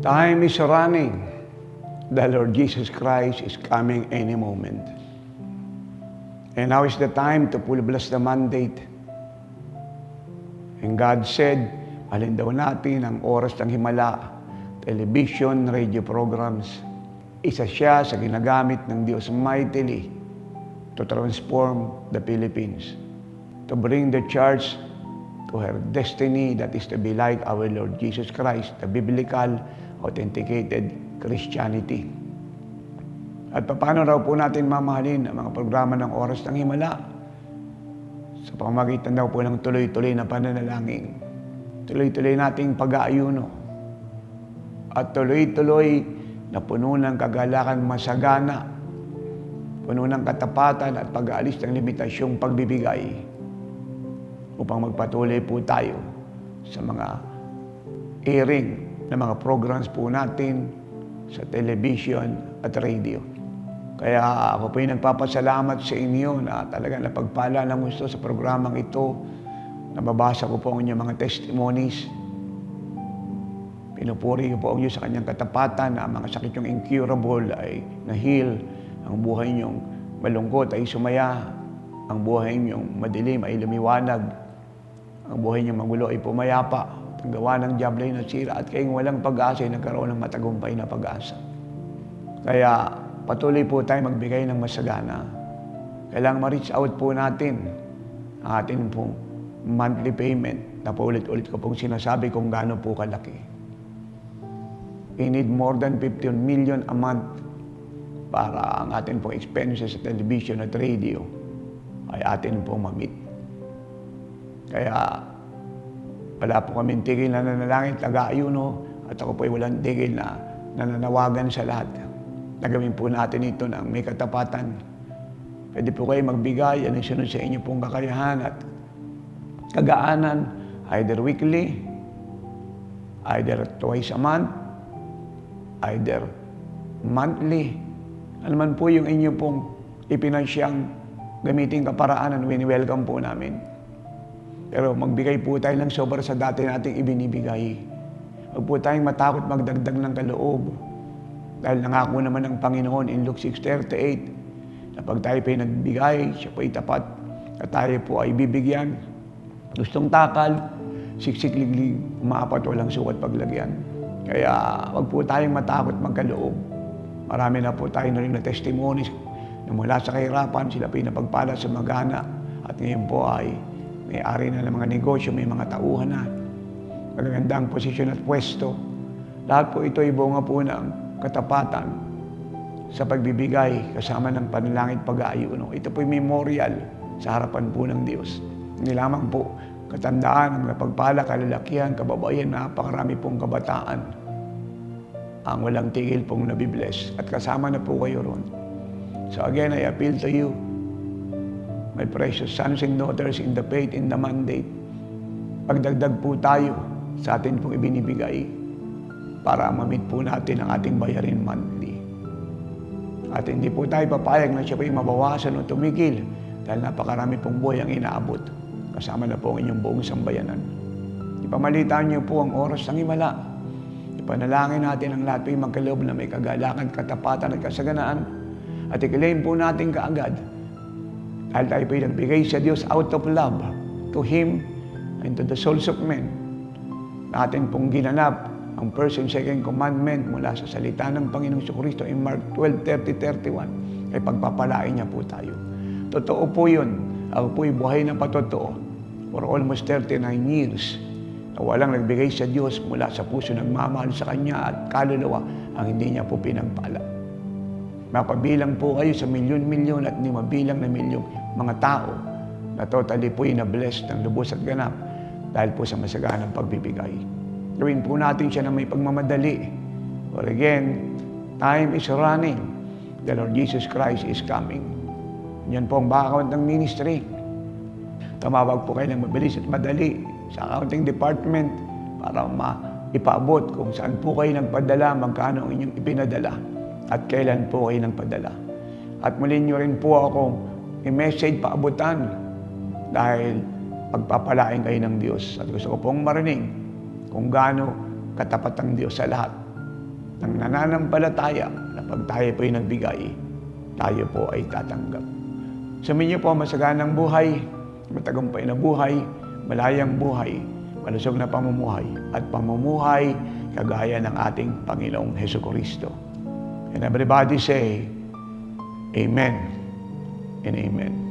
Time is running. The Lord Jesus Christ is coming any moment. And now is the time to full bless the mandate. And God said, alin daw natin ang oras ng himala, television, radio programs. Isa siya sa ginagamit ng Diyos mightily to transform the Philippines, to bring the church to her destiny, that is to be like our Lord Jesus Christ, the biblical, authenticated Christianity. At paano raw po natin mamahalin ang mga programa ng Oras ng Himala? Sa pamamagitan daw po ng tuloy-tuloy na pananalangin, tuloy-tuloy nating pag-aayuno, at tuloy-tuloy na puno ng kagalakan masagana, puno ng katapatan at pag-aalis ng limitasyong pagbibigay upang magpatuloy po tayo sa mga airing na mga programs po natin sa television at radio. Kaya ako po yung nagpapasalamat sa inyo na talagang napagpala ng gusto sa programang ito. Nababasa ko po ang inyong mga testimonies. Pinupuri ko po ang Diyos sa kanyang katapatan na ang mga sakit yung incurable ay na-heal. Ang buhay niyong malungkot ay sumaya. Ang buhay niyong madilim ay lumiwanag. Ang buhay niyong magulo ay pumayapa. Ang gawa ng diablo ay nasira at kayong walang pag-asa ay nagkaroon ng matagumpay na pag-asa. Kaya patuloy po tayo magbigay ng masagana. Kailangan ma-reach out po natin ang ating pong monthly payment na paulit-ulit ko pong sinasabi kung gaano po kalaki. We need more than 15 million a month para ang ating pong expenses sa television at radio ay atin pong ma-meet. Kaya wala po kaming tigil na nanalangin, taga-ayuno, at ako po ay walang tigil na nananawagan sa lahat. Nagawin po natin ito ng may katapatan. Pwede po kayo magbigay, yan ang sunod sa inyo pong kakayahan at kagaanan, either weekly, either twice a month, either monthly. Ano man po yung inyo pong ipinansyang gamitin kaparaanan, wini-welcome po namin. Pero magbigay po tayo ng sobra sa dati nating ibinibigay. Huwag po tayong matakot magdagdag ng kaloob. Dahil nangako naman ng Panginoon in Luke 6:38 na pag tayo po ay nagbigay, siya po ay tapat at tayo po ay bibigyan. Gustong takal, siksik-liglig, umaapat, walang sukat paglagyan. Kaya huwag po tayong matakot magkaloob. Marami na po tayo na rin na testimonies na mula sa kahirapan, sila po ay napagpala sa magana. At ngayon po ay may-ari na ng mga negosyo, may mga tauhan na. Magagandang posisyon at pwesto. Lahat po ito ay bunga po ng katapatan sa pagbibigay kasama ng panalangin pag-aayuno. Ito po ay memorial sa harapan po ng Diyos. Hindi lamang po katandaan ang napagpala, kalalakihan, kababayan, napakarami pong kabataan ang walang tigil pong nabibless. At kasama na po kayo ron. So again, I appeal to you, my precious sons and daughters in the faith, in the mandate. Pagdagdag po tayo sa atin pong ibinibigay para ma-meet po natin ang ating bayarin monthly. At hindi po tayo papayag na siya po yung mabawasan o tumigil dahil napakarami pong buhay ang inaabot. Kasama na po ang inyong buong sambayanan. Ipamalitaan niyo po ang oras ng himala. Ipanalangin natin ang lahat po yung magkaloob na may kagalakan, katapatan at kasaganaan. At i-claim po natin kaagad dahil tayo po'y nagbigay sa Diyos out of love to Him and to the souls of men. Natin pong ginanap ang first and second commandment mula sa salita ng Panginoong Kristo in Mark 12:30-31 ay pagpapalain niya po tayo. Totoo po yun. Ako po'y buhay na patotoo for almost 39 years na walang nagbigay sa Diyos mula sa puso nagmamahal sa Kanya at kaluluwa ang hindi niya po pinagpala. Mapabilang po kayo sa milyon-milyon at hindi mabilang na milyong mga tao na totally po na-blessed ng lubos at ganap dahil po sa masaganang pagbibigay. Gawin po natin siya na may pagmamadali. For again, time is running. The Lord Jesus Christ is coming. Yan po ang background ng ministry. Tumawag po kayo ng mabilis at madali sa accounting department para maipaabot kung saan po kayo nagpadala, magkano ang inyong ipinadala at kailan po kayo nagpadala. At muli nyo rin po ako i-message paabutan dahil pagpapalain kayo ng Diyos. At gusto ko pong marinig kung gaano katapat ang Diyos sa lahat. ng nananampalataya na pag tayo po ay nagbigay, tayo po ay tatanggap. Sumainyo po ang masaganang buhay, matagumpay na buhay, malayang buhay, malusog na pamumuhay, at pamumuhay kagaya ng ating Panginoong Hesukristo. And everybody say, Amen and Amen.